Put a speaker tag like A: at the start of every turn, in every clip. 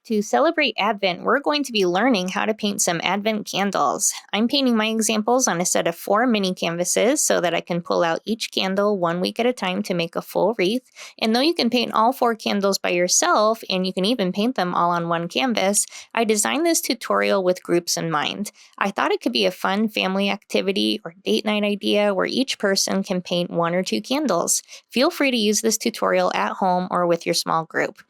A: To celebrate Advent, we're going to be learning how to paint some Advent candles. I'm painting my examples on a set of 4 mini canvases so that I can pull out each candle 1 week at a time to make a full wreath. And though you can paint all 4 candles by yourself, and you can even paint them all on one canvas, I designed this tutorial with groups in mind. I thought it could be a fun family activity or date night idea where each person can paint 1 or 2 candles. Feel free to use this tutorial at home or with your small group.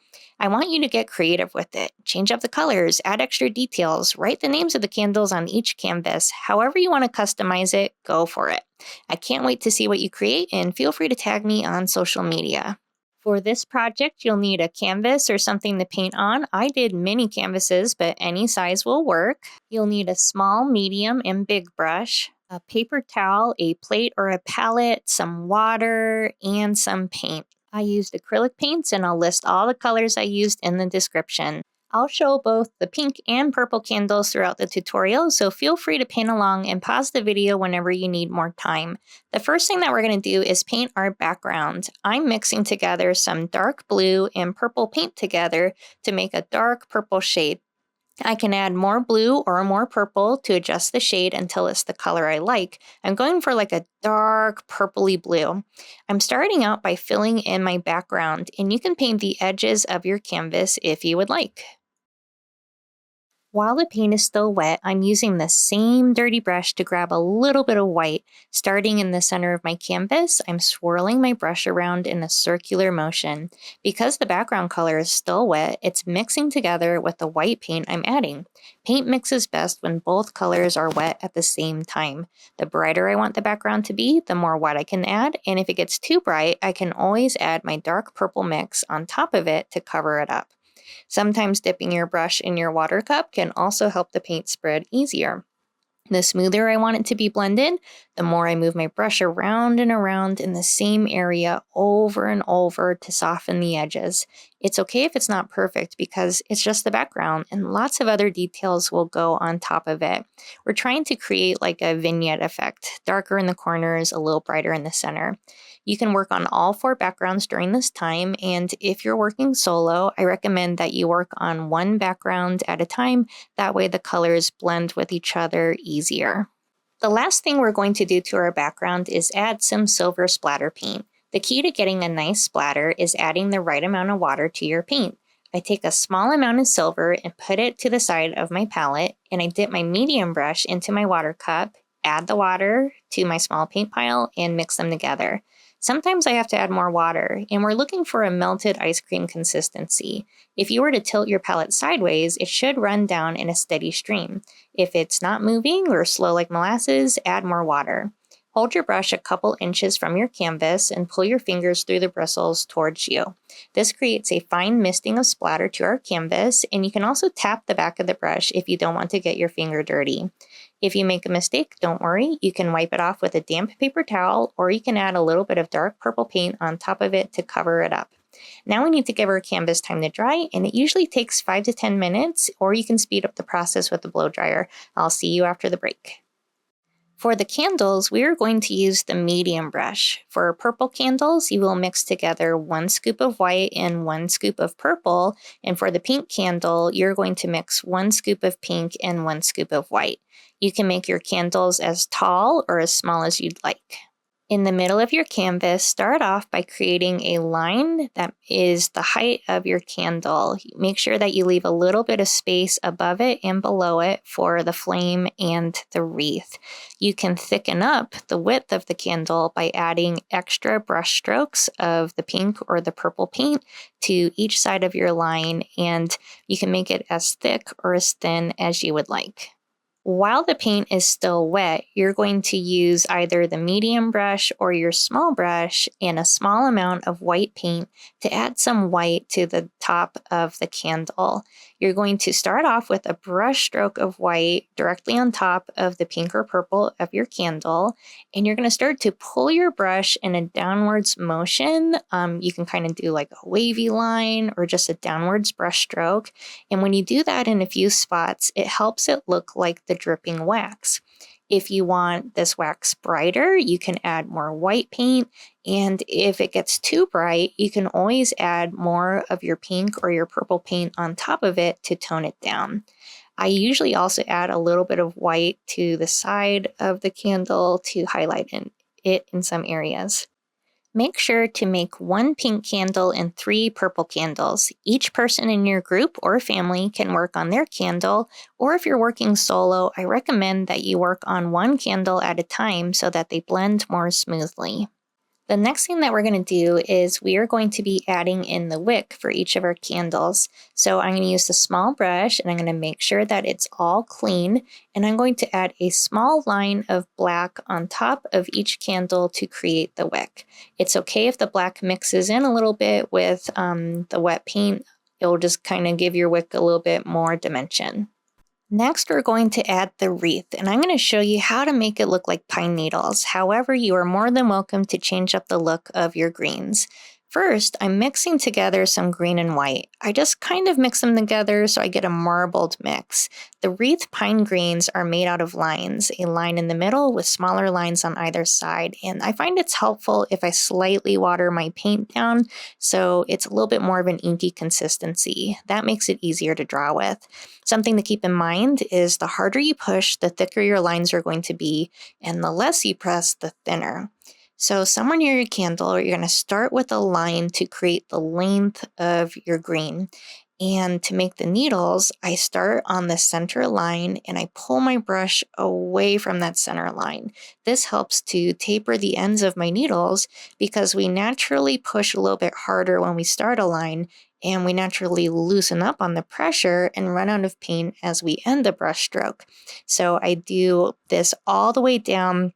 A: I want you to get creative with it. Change up the colors, add extra details, write the names of the candles on each canvas. However you want to customize it, go for it. I can't wait to see what you create, and feel free to tag me on social media. For this project, you'll need a canvas or something to paint on. I did mini canvases, but any size will work. You'll need a small, medium, and big brush, a paper towel, a plate or a palette, some water, and some paint. I used acrylic paints, and I'll list all the colors I used in the description. I'll show both the pink and purple candles throughout the tutorial, so feel free to paint along and pause the video whenever you need more time. The first thing that we're going to do is paint our background. I'm mixing together some dark blue and purple paint together to make a dark purple shade. I can add more blue or more purple to adjust the shade until it's the color I like. I'm going for like a dark purpley blue. I'm starting out by filling in my background, and you can paint the edges of your canvas if you would like. While the paint is still wet, I'm using the same dirty brush to grab a little bit of white. Starting in the center of my canvas, I'm swirling my brush around in a circular motion. Because the background color is still wet, it's mixing together with the white paint I'm adding. Paint mixes best when both colors are wet at the same time. The brighter I want the background to be, the more white I can add, and if it gets too bright, I can always add my dark purple mix on top of it to cover it up. Sometimes dipping your brush in your water cup can also help the paint spread easier. The smoother I want it to be blended, the more I move my brush around and around in the same area over and over to soften the edges. It's okay if it's not perfect because it's just the background and lots of other details will go on top of it. We're trying to create like a vignette effect, darker in the corners, a little brighter in the center. You can work on all 4 backgrounds during this time, and if you're working solo, I recommend that you work on one background at a time. That way the colors blend with each other easier. The last thing we're going to do to our background is add some silver splatter paint. The key to getting a nice splatter is adding the right amount of water to your paint. I take a small amount of silver and put it to the side of my palette, and I dip my medium brush into my water cup, add the water to my small paint pile, and mix them together. Sometimes I have to add more water, and we're looking for a melted ice cream consistency. If you were to tilt your palette sideways, it should run down in a steady stream. If it's not moving or slow like molasses, add more water. Hold your brush a couple inches from your canvas and pull your fingers through the bristles towards you. This creates a fine misting of splatter to our canvas, and you can also tap the back of the brush if you don't want to get your finger dirty. If you make a mistake, don't worry. You can wipe it off with a damp paper towel, or you can add a little bit of dark purple paint on top of it to cover it up. Now we need to give our canvas time to dry, and it usually takes 5 to 10 minutes, or you can speed up the process with the blow dryer. I'll see you after the break. For the candles, we are going to use the medium brush. For purple candles, you will mix together 1 scoop of white and 1 scoop of purple. And for the pink candle, you're going to mix 1 scoop of pink and 1 scoop of white. You can make your candles as tall or as small as you'd like. In the middle of your canvas, start off by creating a line that is the height of your candle. Make sure that you leave a little bit of space above it and below it for the flame and the wreath. You can thicken up the width of the candle by adding extra brush strokes of the pink or the purple paint to each side of your line, and you can make it as thick or as thin as you would like. While the paint is still wet, you're going to use either the medium brush or your small brush and a small amount of white paint to add some white to the top of the candle. You're going to start off with a brush stroke of white directly on top of the pink or purple of your candle, and you're going to start to pull your brush in a downwards motion. You can kind of do like a wavy line or just a downwards brush stroke. And when you do that in a few spots, it helps it look like the dripping wax. If you want this wax brighter, you can add more white paint. And if it gets too bright, you can always add more of your pink or your purple paint on top of it to tone it down. I usually also add a little bit of white to the side of the candle to highlight it in some areas. Make sure to make 1 pink candle and 3 purple candles. Each person in your group or family can work on their candle, or if you're working solo, I recommend that you work on 1 candle at a time so that they blend more smoothly. The next thing that we're going to do is we are going to be adding in the wick for each of our candles. So I'm going to use a small brush and I'm going to make sure that it's all clean. And I'm going to add a small line of black on top of each candle to create the wick. It's okay if the black mixes in a little bit with the wet paint. It'll just kind of give your wick a little bit more dimension. Next, we're going to add the wreath, and I'm going to show you how to make it look like pine needles. However, you are more than welcome to change up the look of your greens. First, I'm mixing together some green and white. I just kind of mix them together so I get a marbled mix. The wreath pine greens are made out of lines, a line in the middle with smaller lines on either side, and I find it's helpful if I slightly water my paint down so it's a little bit more of an inky consistency. That makes it easier to draw with. Something to keep in mind is the harder you push, the thicker your lines are going to be, and the less you press, the thinner. So somewhere near your candle, you're going to start with a line to create the length of your green. And to make the needles, I start on the center line and I pull my brush away from that center line. This helps to taper the ends of my needles because we naturally push a little bit harder when we start a line and we naturally loosen up on the pressure and run out of paint as we end the brush stroke. So I do this all the way down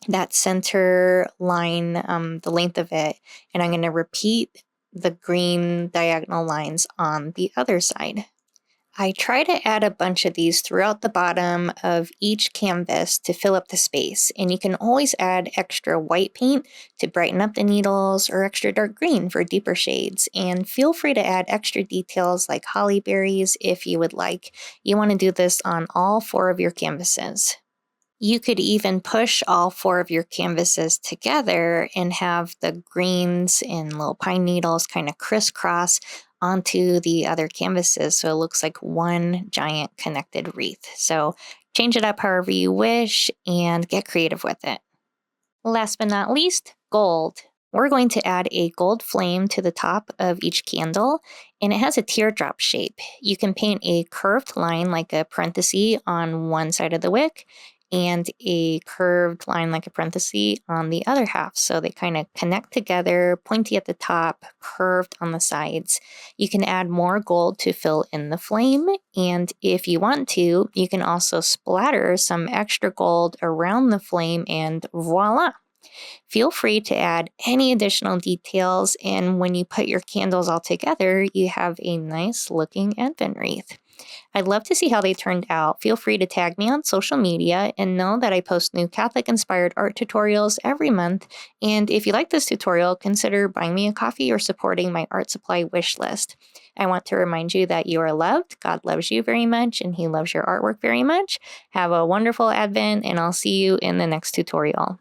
A: that center line, the length of it, and I'm going to repeat the green diagonal lines on the other side. I try to add a bunch of these throughout the bottom of each canvas to fill up the space, and you can always add extra white paint to brighten up the needles or extra dark green for deeper shades, and feel free to add extra details like holly berries if you would like. You want to do this on all 4 of your canvases. You could even push all 4 of your canvases together and have the greens and little pine needles kind of crisscross onto the other canvases so it looks like one giant connected wreath. So change it up however you wish and get creative with it. Last but not least, gold. We're going to add a gold flame to the top of each candle, and it has a teardrop shape. You can paint a curved line like a parenthesis on one side of the wick, and a curved line like a parenthesis on the other half. So they kind of connect together, pointy at the top, curved on the sides. You can add more gold to fill in the flame, and if you want to, you can also splatter some extra gold around the flame, and voila! Feel free to add any additional details, and when you put your candles all together, you have a nice looking advent wreath. I'd love to see how they turned out. Feel free to tag me on social media and know that I post new Catholic-inspired art tutorials every month. And if you like this tutorial, consider buying me a coffee or supporting my art supply wish list. I want to remind you that you are loved, God loves you very much, and He loves your artwork very much. Have a wonderful Advent, and I'll see you in the next tutorial.